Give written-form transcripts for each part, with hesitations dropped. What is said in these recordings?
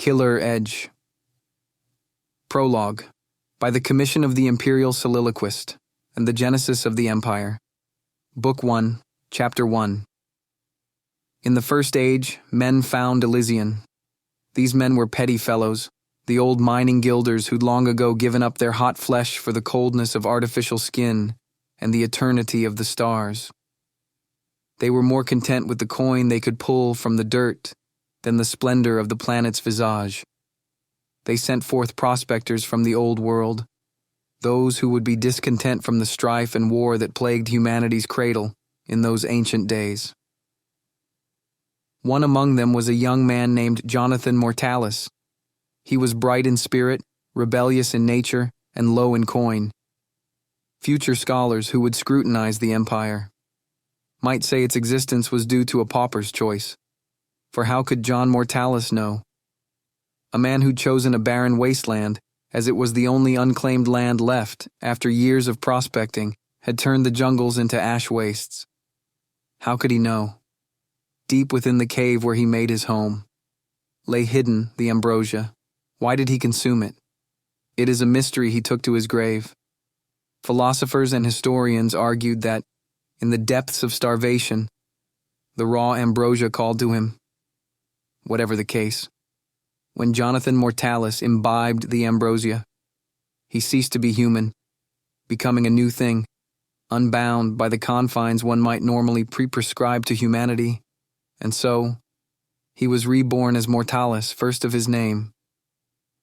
Killer Edge. Prologue. By the commission of the Imperial Soliloquist and the Genesis of the Empire. Book 1, Chapter 1. In the first age, men found Elysian. These men were petty fellows, the old mining guilders who'd long ago given up their hot flesh for the coldness of artificial skin and the eternity of the stars. They were more content with the coin they could pull from the dirt than the splendor of the planet's visage. They sent forth prospectors from the old world, those who would be discontent from the strife and war that plagued humanity's cradle in those ancient days. One among them was a young man named Jonathan Mortalis. He was bright in spirit, rebellious in nature, and low in coin. Future scholars who would scrutinize the empire might say its existence was due to a pauper's choice. For how could John Mortalis know? A man who'd chosen a barren wasteland, as it was the only unclaimed land left after years of prospecting, had turned the jungles into ash wastes. How could he know? Deep within the cave where he made his home lay hidden the ambrosia. Why did he consume it? It is a mystery he took to his grave. Philosophers and historians argued that, in the depths of starvation, the raw ambrosia called to him. Whatever the case, when Jonathan Mortalis imbibed the ambrosia, he ceased to be human, becoming a new thing, unbound by the confines one might normally pre-prescribe to humanity, and so he was reborn as Mortalis, first of his name,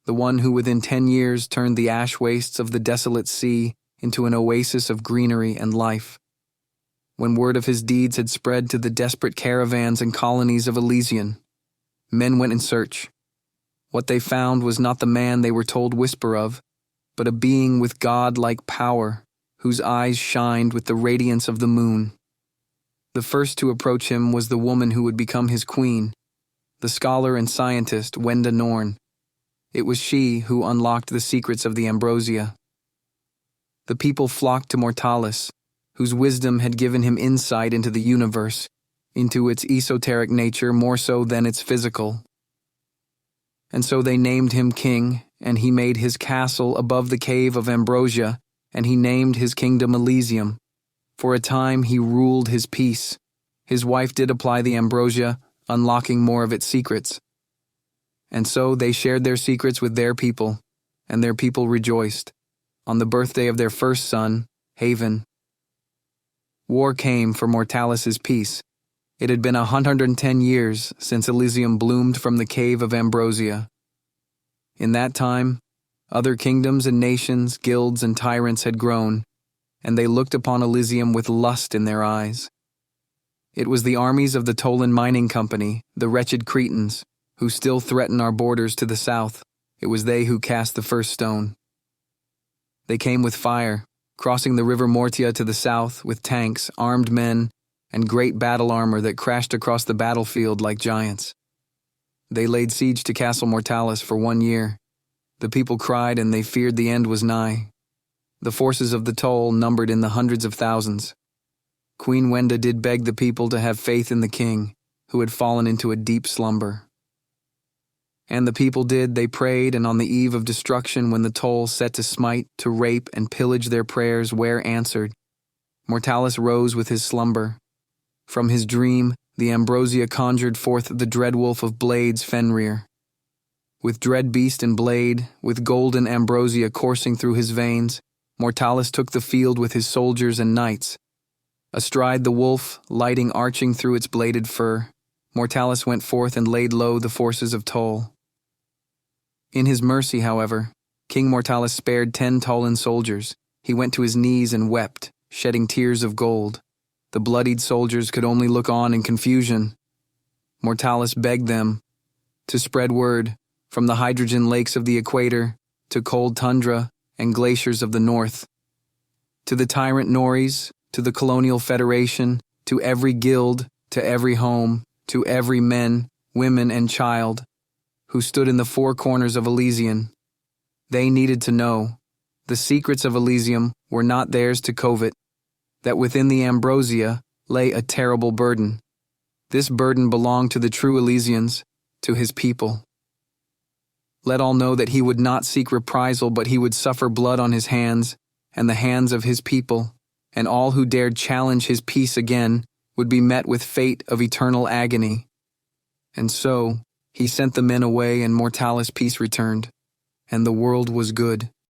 the one who within 10 years turned the ash wastes of the desolate sea into an oasis of greenery and life. When word of his deeds had spread to the desperate caravans and colonies of Elysian, men went in search. What they found was not the man they were told whisper of, but a being with god-like power, whose eyes shined with the radiance of the moon. The first to approach him was the woman who would become his queen, the scholar and scientist Wenda Norn. It was she who unlocked the secrets of the ambrosia. The people flocked to Mortalis, whose wisdom had given him insight into the universe, into its esoteric nature more so than its physical. And so they named him king, and he made his castle above the cave of ambrosia, and he named his kingdom Elysium. For a time he ruled his peace. His wife did apply the ambrosia, unlocking more of its secrets. And so they shared their secrets with their people, and their people rejoiced, on the birthday of their first son, Haven. War came for Mortalis's peace. It had been 110 years since Elysium bloomed from the cave of ambrosia. In that time, other kingdoms and nations, guilds and tyrants had grown, and they looked upon Elysium with lust in their eyes. It was the armies of the Tolan Mining Company, the wretched Cretans, who still threaten our borders to the south. It was they who cast the first stone. They came with fire, crossing the river Mortia to the south with tanks, armed men, and great battle armor that crashed across the battlefield like giants. They laid siege to Castle Mortalis for 1 year. The people cried and they feared the end was nigh. The forces of the Toll numbered in the hundreds of thousands. Queen Wenda did beg the people to have faith in the king, who had fallen into a deep slumber. And the people did, they prayed, and on the eve of destruction when the Toll set to smite, to rape, and pillage their prayers were answered, Mortalis rose with his slumber. From his dream, the ambrosia conjured forth the dread wolf of blades Fenrir. With dread beast and blade, with golden ambrosia coursing through his veins, Mortalis took the field with his soldiers and knights. Astride the wolf, lighting arching through its bladed fur, Mortalis went forth and laid low the forces of Toll. In his mercy, however, King Mortalis spared 10 Tolan soldiers. He went to his knees and wept, shedding tears of gold. The bloodied soldiers could only look on in confusion. Mortalis begged them to spread word from the hydrogen lakes of the equator to cold tundra and glaciers of the north, to the tyrant Norries, to the colonial federation, to every guild, to every home, to every men, women, and child who stood in the four corners of Elysian. They needed to know the secrets of Elysium were not theirs to covet, that within the ambrosia lay a terrible burden. This burden belonged to the true Elysians, to his people. let all know that he would not seek reprisal, but he would suffer blood on his hands and the hands of his people, and all who dared challenge his peace again would be met with fate of eternal agony. And so he sent the men away, and Mortalis' peace returned, and the world was good.